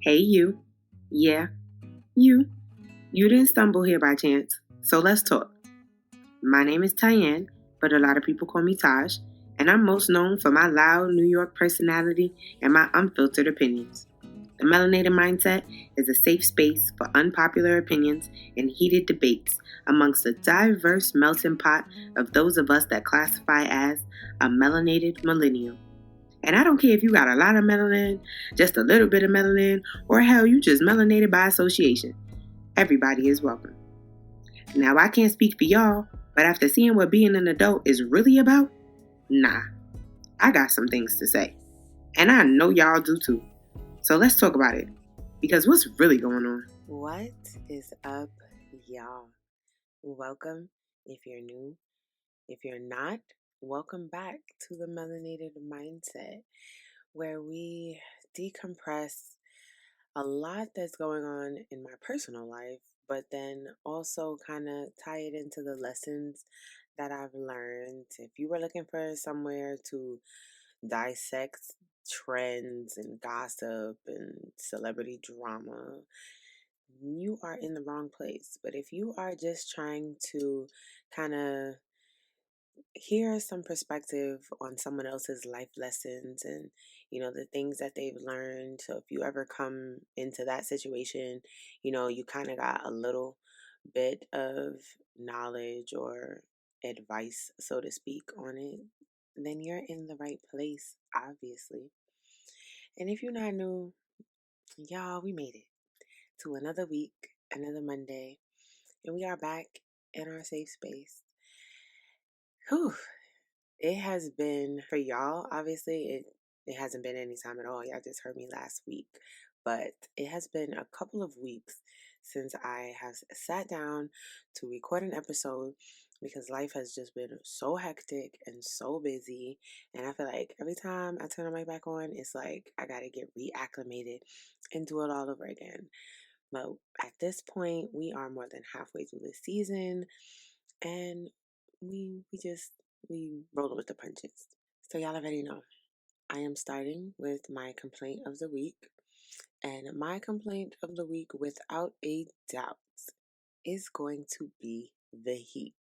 Hey, you. Yeah, you. You didn't stumble here by chance, so let's talk. My name is Tyanne, but a lot of people call me Taj, and I'm most known for my loud New York personality and my unfiltered opinions. The Melanated Mindset is a safe space for unpopular opinions and heated debates amongst a diverse melting pot of those of us that classify as a melanated millennial. And I don't care if you got a lot of melanin, just a little bit of melanin, or hell, you just melanated by association. Everybody is welcome. Now, I can't speak for y'all, but after seeing what being an adult is really about, nah, I got some things to say. And I know y'all do too. So let's talk about it. Because what's really going on? What is up, y'all? Welcome if you're new. If you're not, welcome back to the Melanated Mindset, where we decompress a lot that's going on in my personal life, but then also kind of tie it into the lessons that I've learned. If you were looking for somewhere to dissect trends and gossip and celebrity drama, you are in the wrong place. But if you are just trying to kind of hear some perspective on someone else's life lessons and the things that they've learned, so if you ever come into that situation, you kind of got a little bit of knowledge or advice, so to speak, on it, then you're in the right place, obviously. And if you're not new, y'all, we made it to another week, another Monday, and we are back in our safe space. Whew. It has been, for y'all, obviously, it hasn't been any time at all. Y'all just heard me last week. But it has been a couple of weeks since I have sat down to record an episode because life has just been so hectic and so busy. And I feel like every time I turn the mic back on, it's like I got to get reacclimated and do it all over again. But at this point, we are more than halfway through the season, and we rolling with the punches. So y'all already know. I am starting with my complaint of the week, and my complaint of the week, without a doubt, is going to be the heat.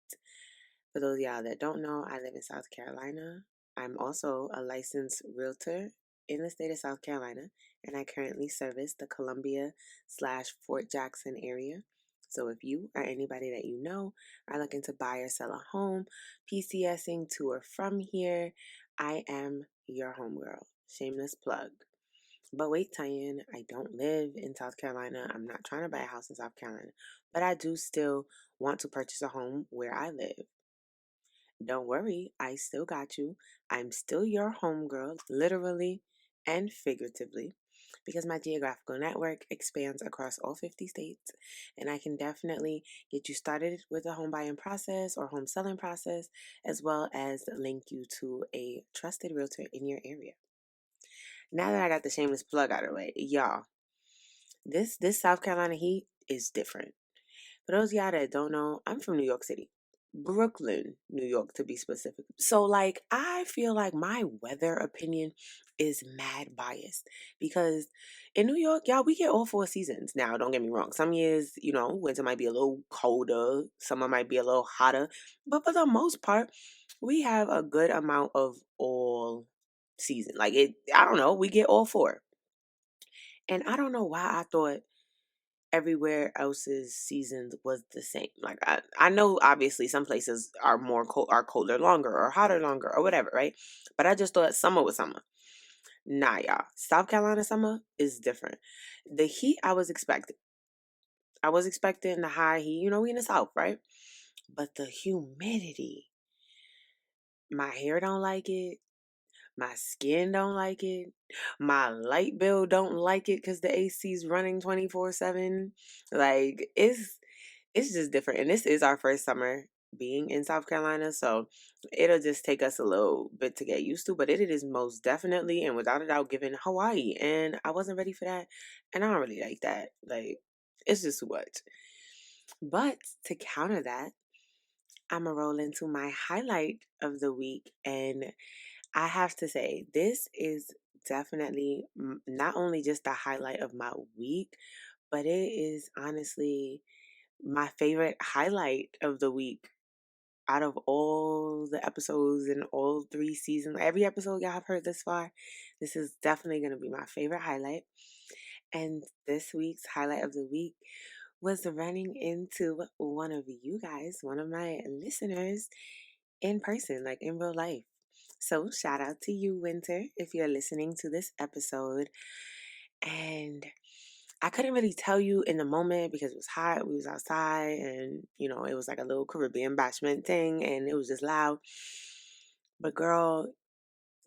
For those of y'all that don't know, I live in South Carolina. I'm also a licensed realtor in the state of South Carolina, and I currently service the Columbia/Fort Jackson area. So if you or anybody that you know are looking to buy or sell a home, PCSing to or from here, I am your homegirl. Shameless plug. But wait, Tyanne, I don't live in South Carolina. I'm not trying to buy a house in South Carolina, but I do still want to purchase a home where I live. Don't worry, I still got you. I'm still your homegirl, literally and figuratively, because my geographical network expands across all 50 states, and I can definitely get you started with a home buying process or home selling process, as well as link you to a trusted realtor in your area. Now that I got the shameless plug out of the way, y'all, this South Carolina heat is different. For those of y'all that don't know, I'm from New York City. Brooklyn, New York to be specific. So like I feel like my weather opinion is mad biased because in New York, y'all, we get all four seasons. Now, don't get me wrong. Some years, winter might be a little colder, summer might be a little hotter, but for the most part, we have a good amount of all season. Like I don't know, we get all four. And I don't know why I thought everywhere else's seasons was the same. Like I know obviously some places are more are colder longer or hotter longer or whatever, right? But I just thought summer was summer. Nah, y'all. South Carolina summer is different. The heat I was expecting. I was expecting the high heat. We in the South, right? But the humidity. My hair don't like it. My skin don't like it. My light bill don't like it because the AC's running 24/7. Like it's just different. And this is our first summer being in South Carolina, so it'll just take us a little bit to get used to. But it is most definitely and without a doubt given Hawaii. And I wasn't ready for that. And I don't really like that. Like it's just too much. But to counter that, I'ma roll into my highlight of the week, and I have to say, this is definitely not only just the highlight of my week, but it is honestly my favorite highlight of the week out of all the episodes in all 3 seasons. Every episode y'all have heard this far, this is definitely going to be my favorite highlight. And this week's highlight of the week was running into one of you guys, one of my listeners in person, like in real life. So shout out to you, Winter, if you're listening to this episode. And I couldn't really tell you in the moment because it was hot. We was outside and, it was like a little Caribbean bashment thing and it was just loud. But girl,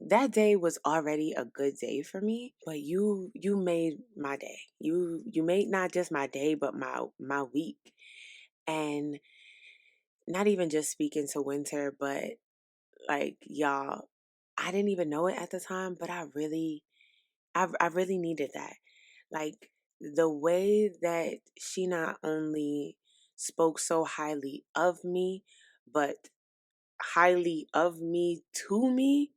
that day was already a good day for me, but you made my day. You made not just my day, but my week. And not even just speaking to Winter, but like y'all, I didn't even know it at the time, but I really needed that. Like the way that she not only spoke so highly of me, but highly of me to me,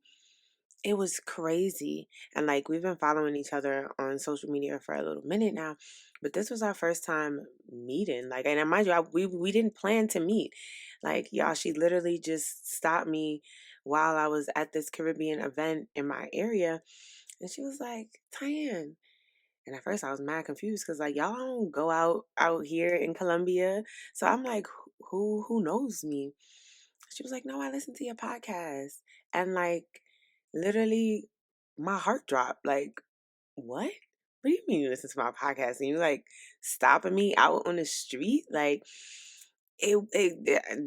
it was crazy. And like we've been following each other on social media for a little minute now, but this was our first time meeting. Like, and mind you, we didn't plan to meet. Like, y'all, she literally just stopped me while I was at this Caribbean event in my area, and she was like, "Tyanne." And at first I was mad confused because like y'all don't go out here in Colombia. So I'm like, who knows me? She was like, "No, I listen to your podcast." And like literally my heart dropped. Like, what? What do you mean you listen to my podcast? And you like stopping me out on the street? Like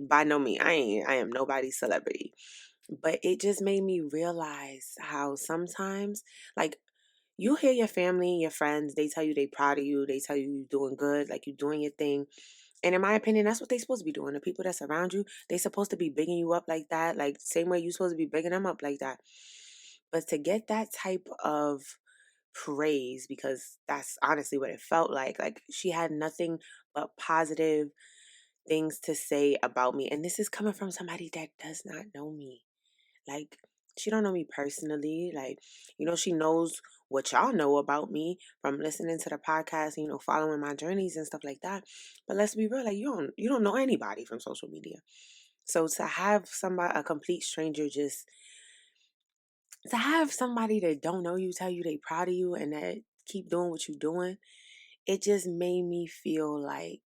by no means, I am nobody's celebrity. But it just made me realize how sometimes like you hear your family and your friends, they tell you they proud of you, they tell you you're doing good, like you're doing your thing. And in my opinion, that's what they supposed to be doing. The people that's around you, they supposed to be bigging you up like that, like same way you supposed to be bigging them up like that. But to get that type of praise, because that's honestly what it felt like she had nothing but positive things to say about me. And this is coming from somebody that does not know me. Like, she don't know me personally. Like, she knows what y'all know about me from listening to the podcast, following my journeys and stuff like that. But let's be real, like you don't know anybody from social media. So to have somebody, a complete stranger, just to have somebody that don't know you tell you they proud of you and that keep doing what you're doing, it just made me feel like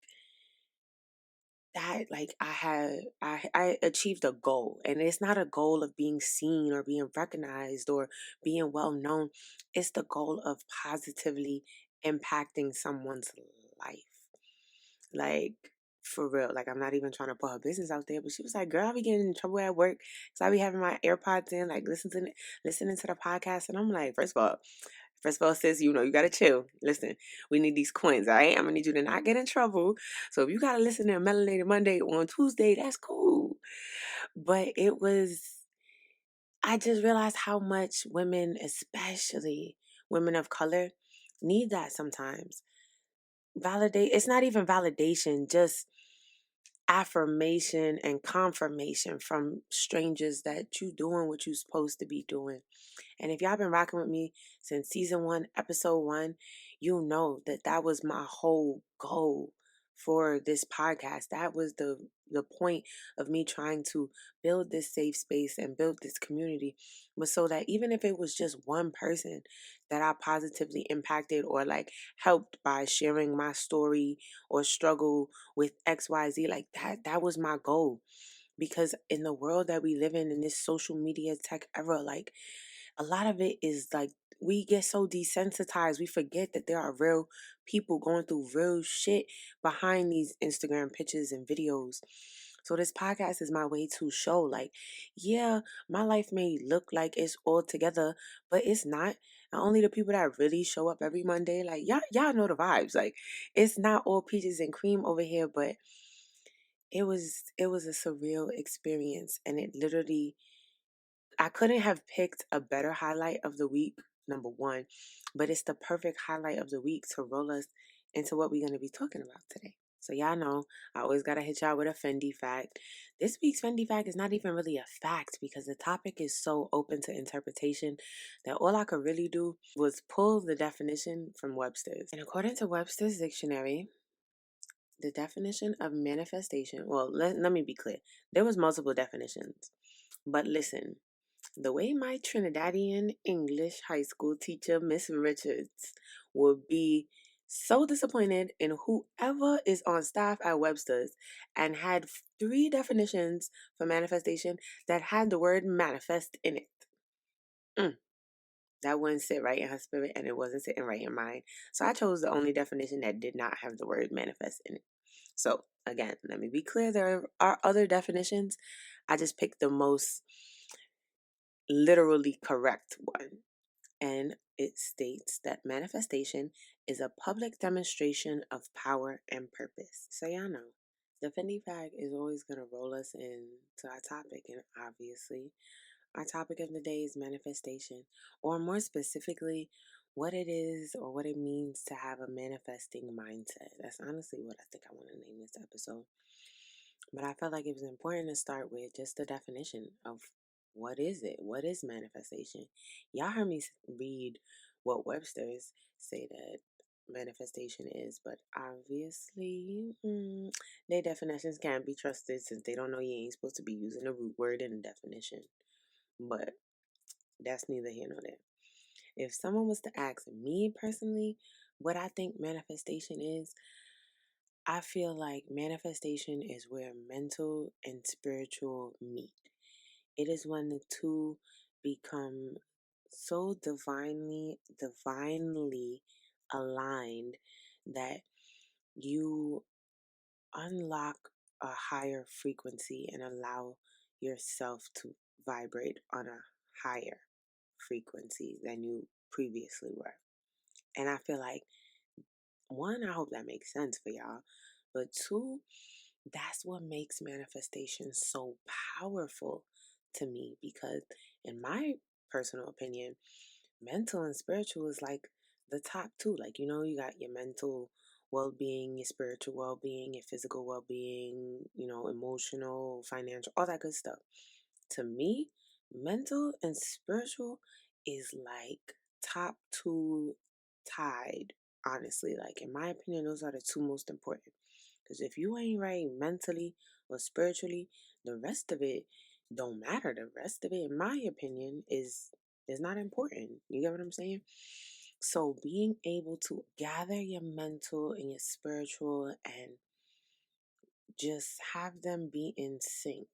that like I achieved a goal, and it's not a goal of being seen or being recognized or being well known. It's the goal of positively impacting someone's life, like for real. Like, I'm not even trying to put her business out there, but she was like, "Girl, I be getting in trouble at work because I be having my AirPods in, like listening to the podcast." And I'm like, first of all, sis, you gotta chill. Listen, we need these coins, all right? I'm gonna need you to not get in trouble. So if you gotta listen to Melanated Monday on Tuesday, that's cool. But I just realized how much women, especially women of color, need that sometimes. It's not even validation, just affirmation and confirmation from strangers that you doing what you supposed to be doing. And if y'all been rocking with me since season 1, episode 1, you know that was my whole goal for this podcast. That was the point of me trying to build this safe space and build this community, was so that even if it was just one person that I positively impacted or like helped by sharing my story or struggle with XYZ, like that was my goal. Because in the world that we live in this social media tech era, like a lot of it is like we get so desensitized. We forget that there are real people going through real shit behind these Instagram pictures and videos. So this podcast is my way to show like, yeah, my life may look like it's all together, but it's not. And only the people that really show up every Monday, like y'all know the vibes. Like, it's not all peaches and cream over here, but it was a surreal experience, and it literally, I couldn't have picked a better highlight of the week, number one, but it's the perfect highlight of the week to roll us into what we're going to be talking about today. So y'all know I always gotta hit y'all with a Fendi fact. This week's Fendi fact is not even really a fact because the topic is so open to interpretation that all I could really do was pull the definition from Webster's. And according to Webster's dictionary, the definition of manifestation, well, let me be clear. There was multiple definitions. But listen, the way my Trinidadian English high school teacher, Miss Richards, would be so disappointed in whoever is on staff at Webster's and had three definitions for manifestation that had the word manifest in it. That wouldn't sit right in her spirit and it wasn't sitting right in mine. So I chose the only definition that did not have the word manifest in it. So again, let me be clear, there are other definitions. I just picked the most literally correct one. And it states that manifestation is a public demonstration of power and purpose. So y'all know, the Fendi fact is always going to roll us into our topic. And obviously, our topic of the day is manifestation, or more specifically, what it is or what it means to have a manifesting mindset. That's honestly what I think I want to name this episode. But I felt like it was important to start with just the definition of what is it? What is manifestation? Y'all heard me read what Webster's say that manifestation is, but obviously their definitions can't be trusted since they don't know you ain't supposed to be using a root word in a definition. But that's neither here nor there. If someone was to ask me personally what I think manifestation is, I feel like manifestation is where mental and spiritual meet. It is when the two become so divinely aligned that you unlock a higher frequency and allow yourself to vibrate on a higher frequency than you previously were. And I feel like, one, I hope that makes sense for y'all. But two, that's what makes manifestation so powerful to me because, in my personal opinion, mental and spiritual is like the top two. Like, you got your mental well being, your spiritual well being, your physical well being, emotional, financial, all that good stuff. To me, mental and spiritual is like top two tied, honestly. Like, in my opinion, those are the two most important. Because if you ain't right mentally or spiritually, the rest of it don't matter. The rest of it, in my opinion, is not important. You get what I'm saying? So being able to gather your mental and your spiritual and just have them be in sync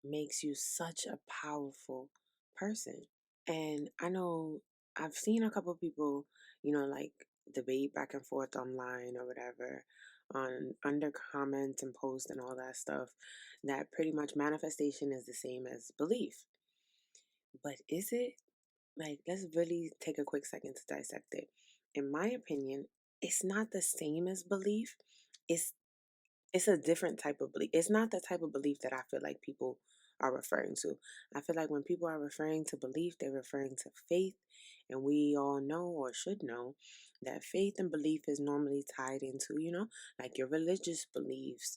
makes you such a powerful person. And I know I've seen a couple of people, like debate back and forth online or whatever on under comments and posts and all that stuff that pretty much manifestation is the same as belief. But is it? Like, let's really take a quick second to dissect it. In my opinion, it's not the same as belief. It's it's a different type of belief. It's not the type of belief that I feel like people are referring to. I feel like when people are referring to belief, they're referring to faith. And we all know or should know that faith and belief is normally tied into, like your religious beliefs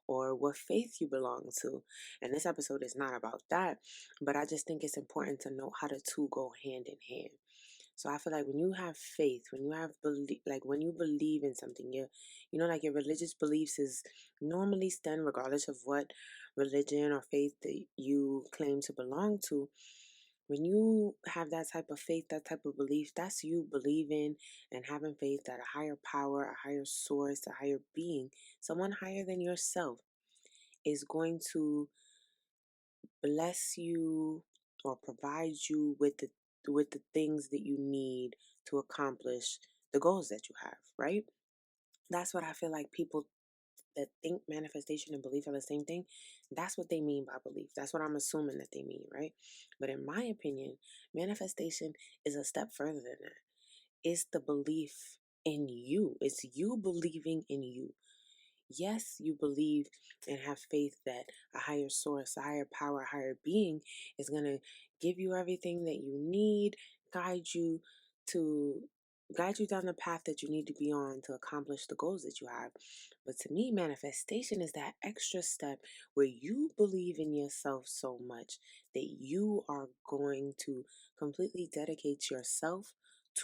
or what faith you belong to. And this episode is not about that, but I just think it's important to know how the two go hand in hand. So I feel like when you have faith, when you have belief, like when you believe in something, like your religious beliefs is normally stand regardless of what religion or faith that you claim to belong to. When you have that type of faith, that type of belief, that's you believing and having faith that a higher power, a higher source, a higher being, someone higher than yourself is going to bless you or provide you with the things that you need to accomplish the goals that you have, right? That's what I feel like people that think manifestation and belief are the same thing, that's what they mean by belief. That's what I'm assuming that they mean, right? But in my opinion, manifestation is a step further than that. It's the belief in you. It's you believing in you. Yes, you believe and have faith that a higher source, a higher power, a higher being is going to give you everything that you need, guide you to guide you down the path that you need to be on to accomplish the goals that you have. But to me, manifestation is that extra step where you believe in yourself so much that you are going to completely dedicate yourself,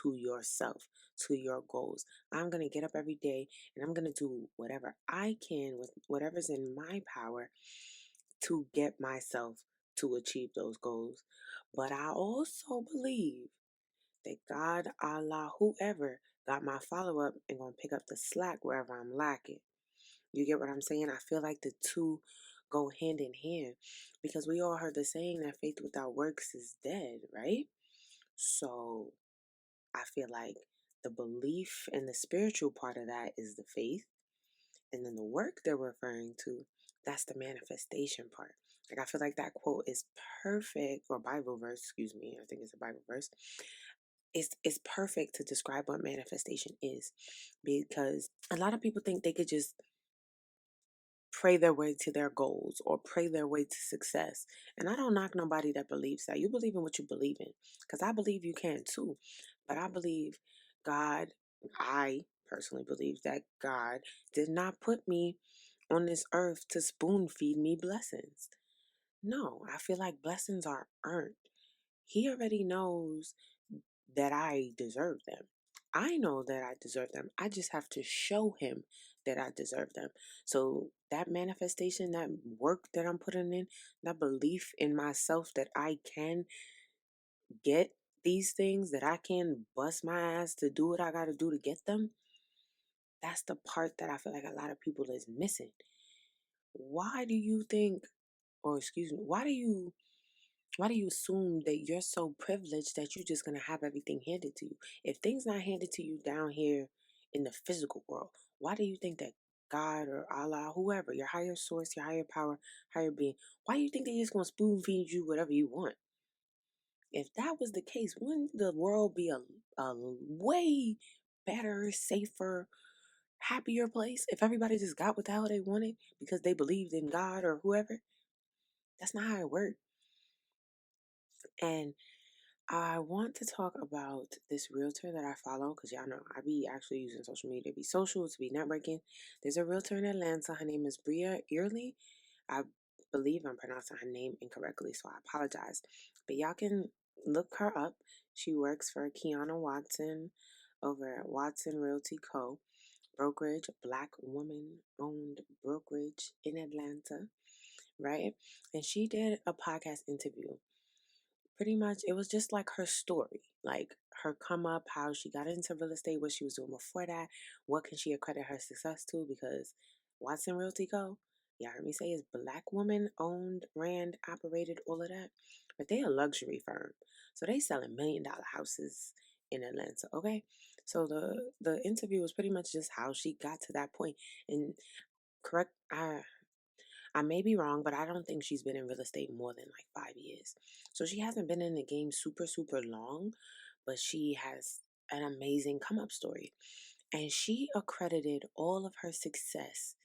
to your goals. I'm going to get up every day and I'm going to do whatever I can with whatever's in my power to get myself to achieve those goals. But I also believe that God, Allah, whoever got my follow up and gonna pick up the slack wherever I'm lacking. You get what I'm saying? I feel like the two go hand in hand because we all heard the saying that faith without works is dead, right? So I feel like the belief and the spiritual part of that is the faith, and then the work they're referring to, that's the manifestation part. Like I feel like that quote is perfect, or Bible verse, excuse me, I think it's a Bible verse. It's perfect to describe what manifestation is, because a lot of people think they could just pray their way to their goals or pray their way to success. And I don't knock nobody that believes that. You believe in what you believe in, because I believe you can too. But I believe God, I personally believe that God did not put me on this earth to spoon feed me blessings. No, I feel like blessings are earned. He already knows that I deserve them. I know that I deserve them. I just have to show him that I deserve them. So that manifestation, that work that I'm putting in, that belief in myself that I can get these things, that I can bust my ass to do what I got to do to get them, that's the part that I feel like a lot of people is missing. Why do you think, or excuse me, why do you assume that you're so privileged that you're just going to have everything handed to you? If things not handed to you down here in the physical world, why do you think that God or Allah, whoever, your higher source, your higher power, higher being, why do you think they're just going to spoon feed you whatever you want? If that was the case, wouldn't the world be a way better, safer, happier place if everybody just got what the hell they wanted because they believed in God or whoever? That's not how it works. And I want to talk about this realtor that I follow because y'all know I be actually using social media to be social, to be networking. There's a realtor in Atlanta. Her name is Bria Early. I believe I'm pronouncing her name incorrectly, so I apologize. But y'all can look her up. She works for Kiana Watson over at Watson Realty Co. Brokerage, black woman owned brokerage in Atlanta, right? And she did a podcast interview. Pretty much, it was just like her story, like her come up, how she got into real estate, what she was doing before that, what can she accredit her success to, because Watson Realty Co., y'all heard me say, is black woman owned, ran, operated, all of that. But they a luxury firm. So they selling $1 million houses in Atlanta, okay? So the interview was pretty much just how she got to that point. And correct, I may be wrong, but I don't think she's been in real estate more than like 5 years. So she hasn't been in the game super, super long, but she has an amazing come up story. And she accredited all of her success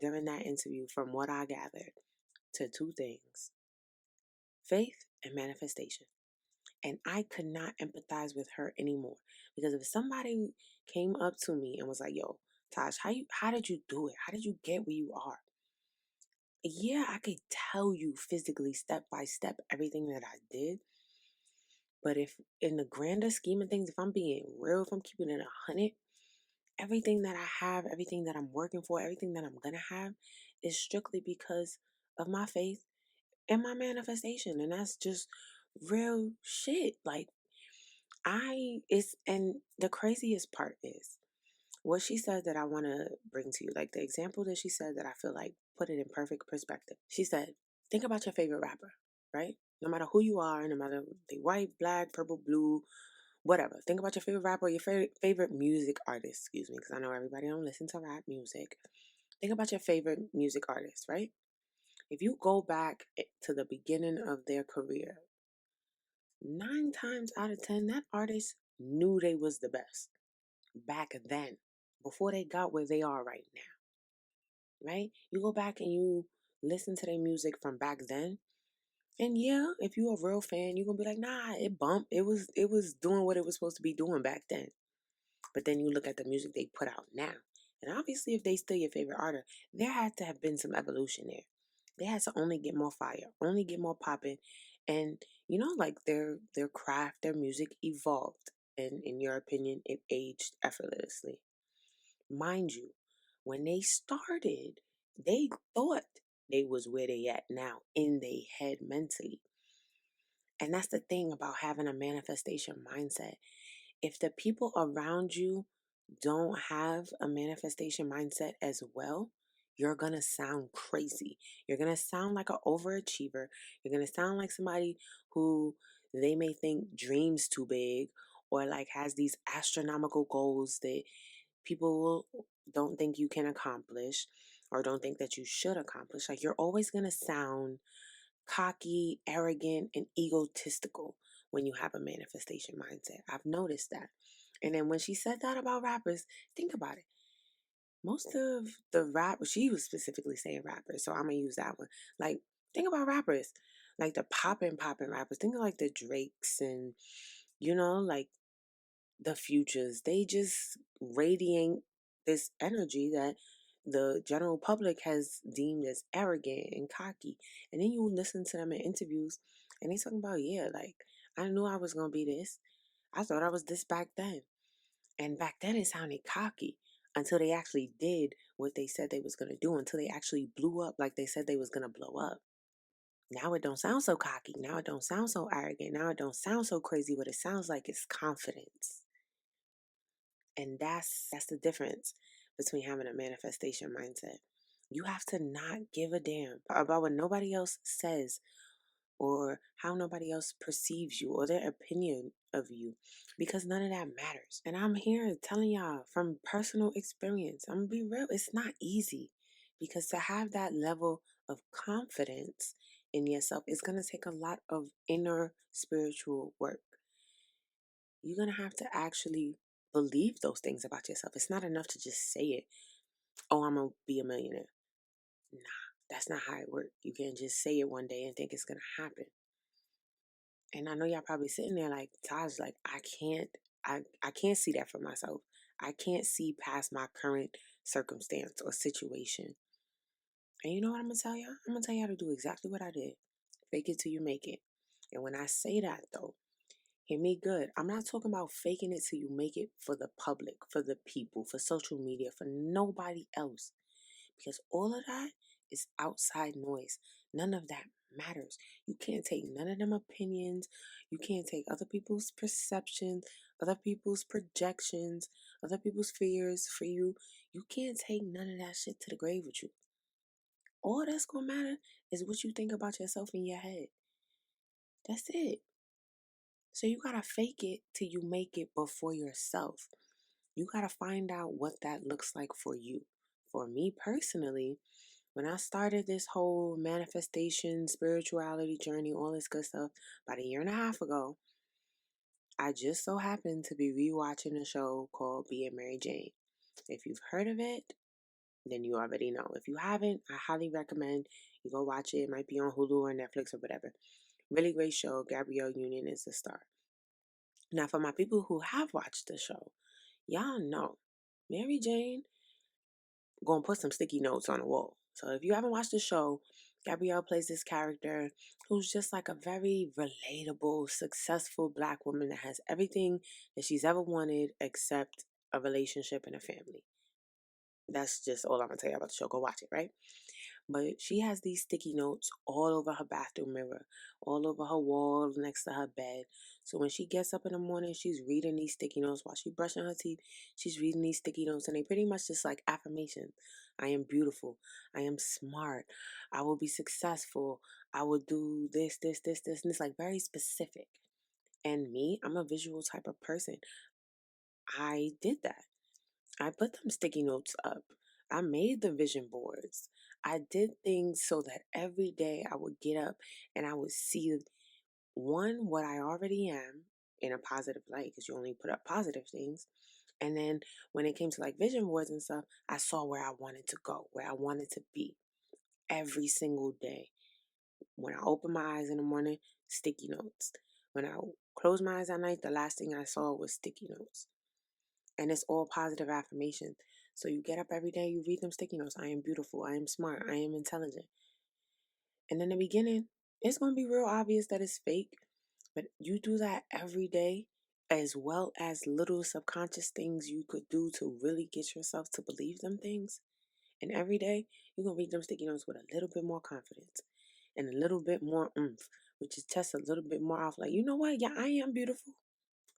during that interview, from what I gathered, to two things: faith and manifestation. And I could not empathize with her anymore, because if somebody came up to me and was like, "Yo, Taj, how did you do it? How did you get where you are?" Yeah, I could tell you physically, step by step, everything that I did. But if in the grander scheme of things, if I'm being real, if I'm keeping it 100, everything that I have, everything that I'm working for, everything that I'm gonna have is strictly because of my faith and my manifestation. And that's just real shit. Like and the craziest part is what she said that I want to bring to you, like the example that she said that I feel like put it in perfect perspective. She said, think about your favorite rapper, right? No matter who you are, no matter if they white, black, purple, blue, whatever. Think about your favorite rapper or your favorite music artist, excuse me, because I know everybody don't listen to rap music. Think about your favorite music artist, right? If you go back to the beginning of their career, 9 times out of 10, that artist knew they was the best back then, before they got where they are right now, right? You go back and you listen to their music from back then, and yeah, if you're a real fan, you're gonna be like, nah, it bumped. It was doing what it was supposed to be doing back then. But then you look at the music they put out now. And obviously, if they still your favorite artist, there had to have been some evolution there. They had to only get more fire, only get more popping. And, like their craft, their music evolved. And in your opinion, it aged effortlessly. Mind you, when they started, they thought they was where they at now in their head mentally. And that's the thing about having a manifestation mindset. If the people around you don't have a manifestation mindset as well, you're going to sound crazy. You're going to sound like an overachiever. You're going to sound like somebody who they may think dreams too big or like has these astronomical goals that people don't think you can accomplish or don't think that you should accomplish. Like you're always going to sound cocky, arrogant, and egotistical when you have a manifestation mindset. I've noticed that. And then when she said that about rappers, think about it. Most of the rappers, she was specifically saying rappers, so I'm going to use that one. Like, think about rappers, like the poppin' rappers. Think of like the Drakes and, like the Futures. They just radiate this energy that the general public has deemed as arrogant and cocky. And then you listen to them in interviews and they talking about, yeah, like, I knew I was going to be this. I thought I was this back then. And back then it sounded cocky until they actually did what they said they was going to do, until they actually blew up like they said they was going to blow up. Now it don't sound so cocky. Now it don't sound so arrogant. Now it don't sound so crazy. What it sounds like is confidence. And that's the difference between having a manifestation mindset. You have to not give a damn about what nobody else says or how nobody else perceives you or their opinion of you, because none of that matters. And I'm here telling y'all from personal experience, I'm gonna be real, it's not easy, because to have that level of confidence in yourself is going to take a lot of inner spiritual work. You're going to have to actually believe those things about yourself. It's not enough to just say it. Oh, I'm going to be a millionaire. Nah, that's not how it works. You can't just say it one day and think it's going to happen. And I know y'all probably sitting there like, Taj, like, I can't see that for myself. I can't see past my current circumstance or situation. And you know what I'm going to tell y'all? I'm going to tell y'all to do exactly what I did. Fake it till you make it. And when I say that, though, hear me good. I'm not talking about faking it till you make it for the public, for the people, for social media, for nobody else. Because all of that is outside noise. None of that matters. You can't take none of them opinions. You can't take other people's perceptions, other people's projections, other people's fears for you. You can't take none of that shit to the grave with you. All that's going to matter is what you think about yourself in your head. That's it. So you got to fake it till you make it before yourself. You got to find out what that looks like for you. For me personally, when I started this whole manifestation, spirituality journey, all this good stuff, about a year and a half ago, I just so happened to be rewatching a show called Being Mary Jane. If you've heard of it, then you already know. If you haven't, I highly recommend you go watch it. It might be on Hulu or Netflix or whatever. Really great show. Gabrielle Union is the star. Now, for my people who have watched the show, y'all know Mary Jane gonna put some sticky notes on the wall. So if you haven't watched the show, Gabrielle plays this character who's just like a very relatable, successful Black woman that has everything that she's ever wanted except a relationship and a family. That's just all I'm gonna tell you about the show. Go watch it, right? But she has these sticky notes all over her bathroom mirror, all over her wall next to her bed. So when she gets up in the morning, she's reading these sticky notes while she's brushing her teeth. She's reading these sticky notes, and they pretty much just like affirmations. I am beautiful. I am smart. I will be successful. I will do this, this, this, this. And it's like very specific. And me, I'm a visual type of person. I did that. I put them sticky notes up. I made the vision boards. I did things so that every day I would get up and I would see, one, what I already am in a positive light, because you only put up positive things. And then when it came to like vision boards and stuff, I saw where I wanted to go, where I wanted to be every single day. When I opened my eyes in the morning, sticky notes. When I closed my eyes at night, the last thing I saw was sticky notes. And it's all positive affirmation. So you get up every day, you read them sticky notes. I am beautiful. I am smart. I am intelligent. And in the beginning, it's going to be real obvious that it's fake. But you do that every day, as well as little subconscious things you could do to really get yourself to believe them things. And every day, you're going to read them sticky notes with a little bit more confidence and a little bit more oomph, which is just a little bit more off. Like, you know what? Yeah, I am beautiful.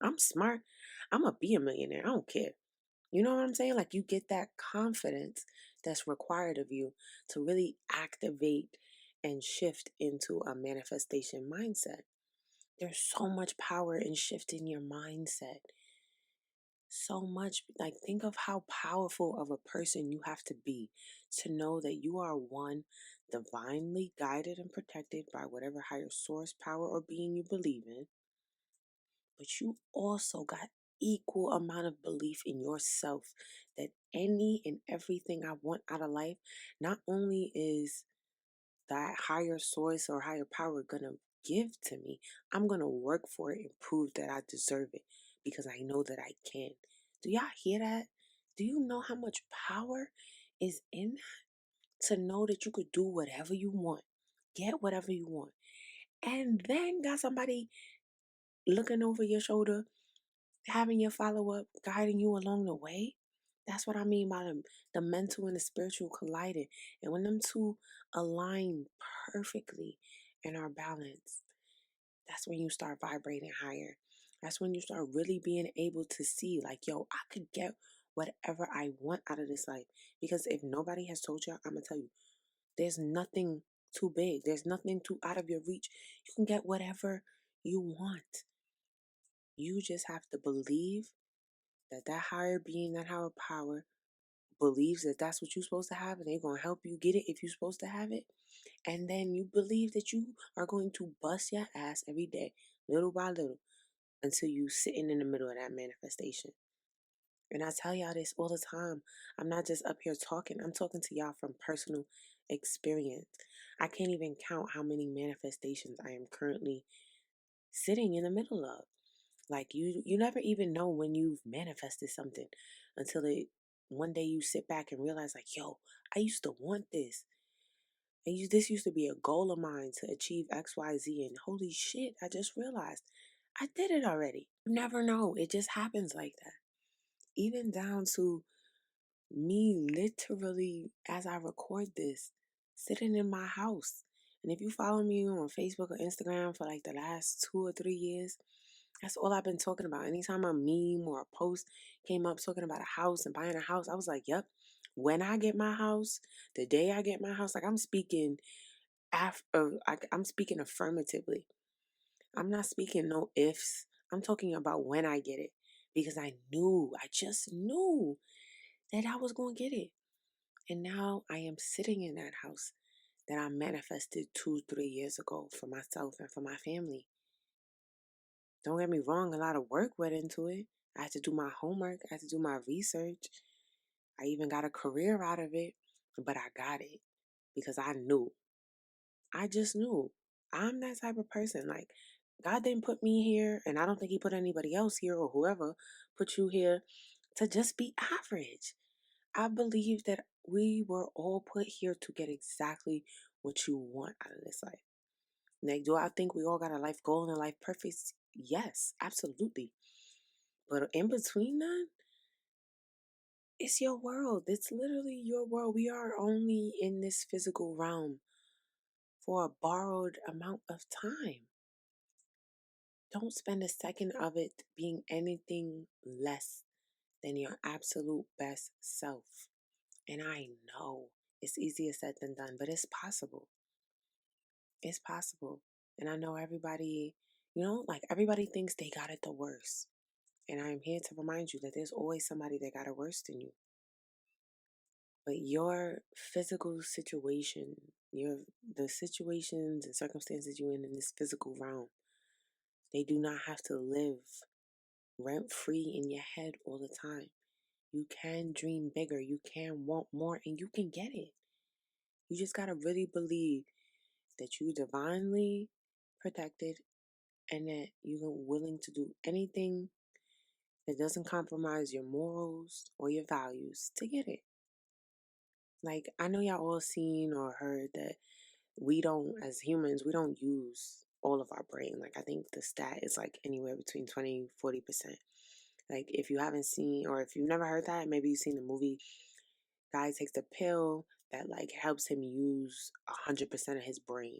I'm smart. I'm going to be a millionaire. I don't care. You know what I'm saying? Like, you get that confidence that's required of you to really activate and shift into a manifestation mindset. There's so much power in shifting your mindset. So much. Like, think of how powerful of a person you have to be to know that you are one, divinely guided and protected by whatever higher source, power, or being you believe in. But you also got equal amount of belief in yourself that any and everything I want out of life, not only is that higher source or higher power gonna give to me, I'm gonna work for it and prove that I deserve it because I know that I can. Do y'all hear that? Do you know how much power is in that? To know that you could do whatever you want, get whatever you want, and then got somebody looking over your shoulder, having your follow up, guiding you along the way. That's what I mean by the mental and the spiritual colliding. And when them two align perfectly and are balanced, that's when you start vibrating higher. That's when you start really being able to see, like, yo, I could get whatever I want out of this life. Because if nobody has told you, I'm going to tell you, there's nothing too big. There's nothing too out of your reach. You can get whatever you want. You just have to believe that higher being, that higher power believes that that's what you're supposed to have and they're going to help you get it if you're supposed to have it. And then you believe that you are going to bust your ass every day, little by little, until you sitting in the middle of that manifestation. And I tell y'all this all the time. I'm not just up here talking. I'm talking to y'all from personal experience. I can't even count how many manifestations I am currently sitting in the middle of. Like, you never even know when you've manifested something until one day you sit back and realize, like, yo, I used to want this. This used to be a goal of mine to achieve XYZ, and holy shit, I just realized I did it already. You never know. It just happens like that. Even down to me literally, as I record this, sitting in my house. And if you follow me on Facebook or Instagram for like the last 2 or 3 years, that's all I've been talking about. Anytime a meme or a post came up talking about a house and buying a house, I was like, yep, when I get my house, the day I get my house, like I'm speaking I'm speaking affirmatively. I'm not speaking no ifs. I'm talking about when I get it because I just knew that I was going to get it. And now I am sitting in that house that I manifested 2, 3 years ago for myself and for my family. Don't get me wrong, a lot of work went into it. I had to do my homework, I had to do my research. I even got a career out of it, but I got it because I knew. I just knew. I'm that type of person. Like, God didn't put me here, and I don't think He put anybody else here or whoever put you here to just be average. I believe that we were all put here to get exactly what you want out of this life. Like, do I think we all got a life goal and a life purpose? Yes, absolutely. But in between that, it's your world. It's literally your world. We are only in this physical realm for a borrowed amount of time. Don't spend a second of it being anything less than your absolute best self. And I know it's easier said than done, but it's possible. It's possible. And I know everybody, like everybody thinks they got it the worst. And I'm here to remind you that there's always somebody that got it worse than you. But your physical situation, the situations and circumstances you're in this physical realm, they do not have to live rent free in your head all the time. You can dream bigger, you can want more, and you can get it. You just gotta really believe that you're divinely protected and that you're willing to do anything that doesn't compromise your morals or your values to get it. Like, I know y'all all seen or heard that we don't, as humans, we don't use all of our brain. Like, I think the stat is like anywhere between 20-40%. Like, if you haven't seen, or if you've never heard that, maybe you've seen the movie, guy takes a pill that like helps him use 100% of his brain,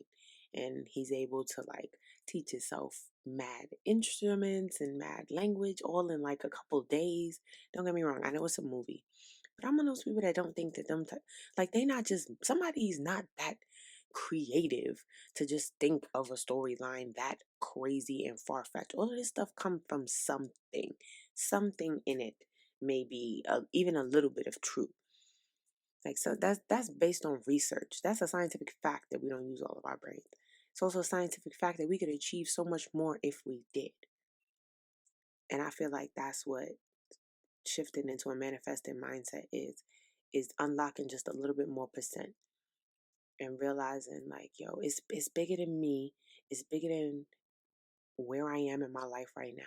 and he's able to like teach himself mad instruments and mad language all in like a couple days. Don't get me wrong, I know it's a movie, but I'm one of those people that don't think that like they not just, somebody's not that creative to just think of a storyline that crazy and far-fetched. All of this stuff come from something in it, maybe even a little bit of truth. Like, so that's based on research. That's a scientific fact that we don't use all of our brains. It's also a scientific fact that we could achieve so much more if we did. And I feel like that's what shifting into a manifesting mindset is unlocking just a little bit more percent and realizing like, yo, it's bigger than me. It's bigger than where I am in my life right now,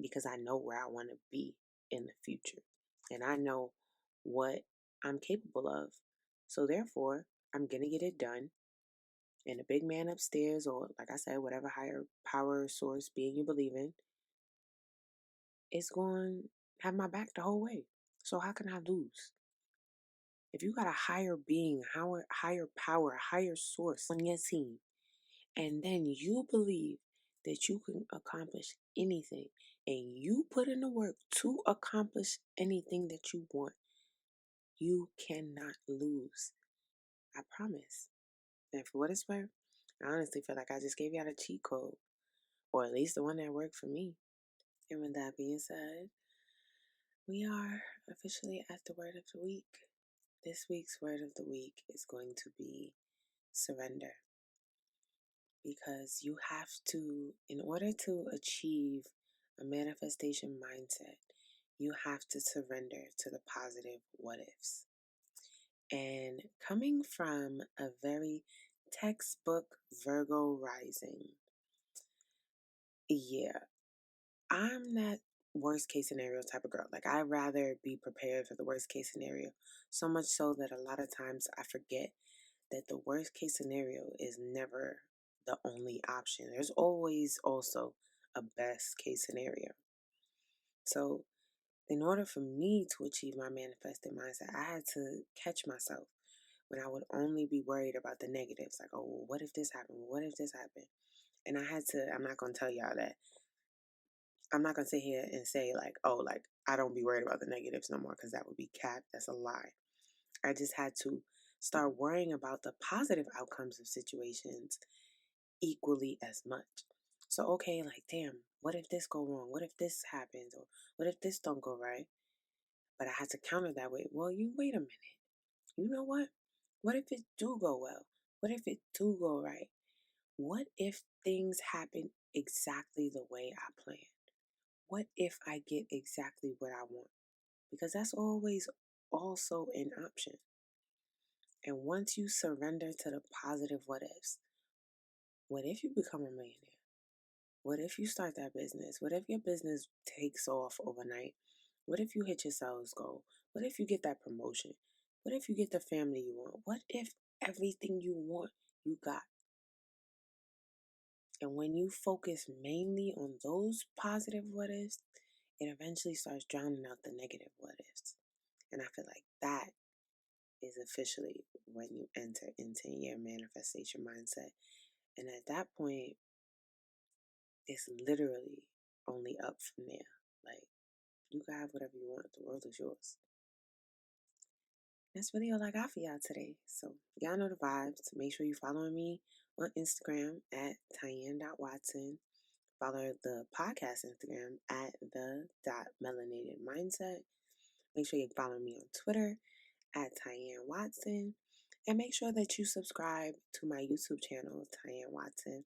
because I know where I want to be in the future. And I know what I'm capable of. So therefore, I'm going to get it done. And the big man upstairs, or like I said, whatever higher power source being you believe in, is going to have my back the whole way. So how can I lose? If you got a higher being, higher power, higher source on your team, and then you believe that you can accomplish anything, and you put in the work to accomplish anything that you want, you cannot lose. I promise. And for what it's worth, I honestly feel like I just gave you out a cheat code, or at least the one that worked for me. And with that being said, we are officially at the word of the week. This week's word of the week is going to be surrender. Because you have to, in order to achieve a manifestation mindset, you have to surrender to the positive what ifs. And coming from a very textbook Virgo rising, yeah, I'm that worst case scenario type of girl. Like, I'd rather be prepared for the worst case scenario. So much so that a lot of times I forget that the worst case scenario is never the only option. There's always also a best case scenario. So, in order for me to achieve my manifested mindset, I had to catch myself when I would only be worried about the negatives. Like, oh, well, what if this happened? What if this happened? And I had to, I'm not going to tell y'all that. I'm not going to sit here and say, like, oh, like, I don't be worried about the negatives no more, because that would be cap. That's a lie. I just had to start worrying about the positive outcomes of situations equally as much. So, okay, like, damn, what if this go wrong? What if this happens? Or what if this don't go right? But I had to counter that with, well, you wait a minute. You know what? What if it do go well? What if it do go right? What if things happen exactly the way I planned? What if I get exactly what I want? Because that's always also an option. And once you surrender to the positive what ifs, what if you become a millionaire? What if you start that business? What if your business takes off overnight? What if you hit your sales goal? What if you get that promotion? What if you get the family you want? What if everything you want, you got? And when you focus mainly on those positive what ifs, it eventually starts drowning out the negative what ifs. And I feel like that is officially when you enter into your manifestation mindset. And at that point, it's literally only up from there. Like, you can have whatever you want. The world is yours. That's really all I got for y'all today. So, y'all know the vibes. Make sure you following me on Instagram at Tyanne.Watson. Follow the podcast Instagram at the.melanatedmindset. Make sure you follow me on Twitter at Tyanne Watson. And make sure that you subscribe to my YouTube channel, Tyanne Watson.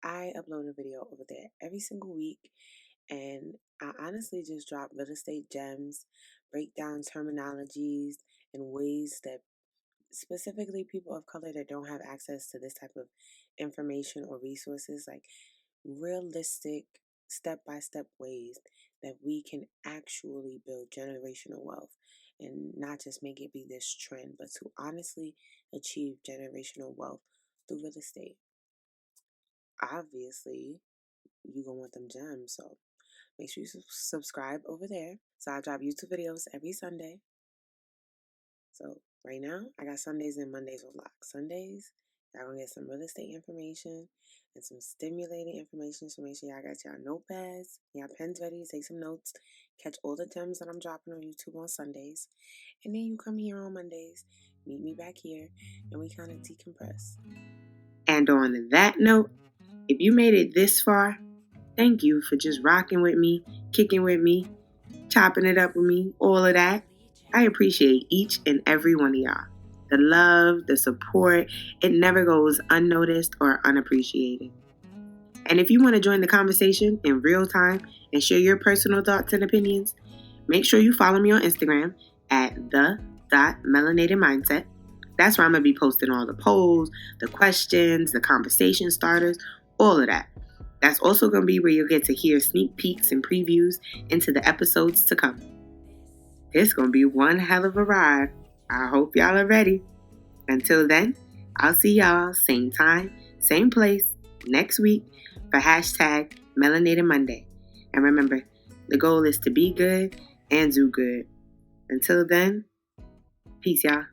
I upload a video over there every single week. And I honestly just drop real estate gems, break down terminologies and ways that specifically people of color that don't have access to this type of information or resources, like realistic step-by-step ways that we can actually build generational wealth and not just make it be this trend, but to honestly achieve generational wealth through real estate. Obviously, you're going to want them gems, so make sure you subscribe over there. So I drop YouTube videos every Sunday. So right now, I got Sundays and Mondays with lock. Sundays, y'all gonna get some real estate information and some stimulating information. So make sure y'all got y'all notepads, y'all pens ready to take some notes, catch all the gems that I'm dropping on YouTube on Sundays. And then you come here on Mondays, meet me back here, and we kind of decompress. And on that note, if you made it this far, thank you for just rocking with me, kicking with me, chopping it up with me, all of that. I appreciate each and every one of y'all. The love, the support, it never goes unnoticed or unappreciated. And if you want to join the conversation in real time and share your personal thoughts and opinions, make sure you follow me on Instagram at the.melanatedmindset. That's where I'm going to be posting all the polls, the questions, the conversation starters, all of that. That's also going to be where you'll get to hear sneak peeks and previews into the episodes to come. It's going to be one hell of a ride. I hope y'all are ready. Until then, I'll see y'all same time, same place, next week for hashtag Melanated Monday. And remember, the goal is to be good and do good. Until then, peace, y'all.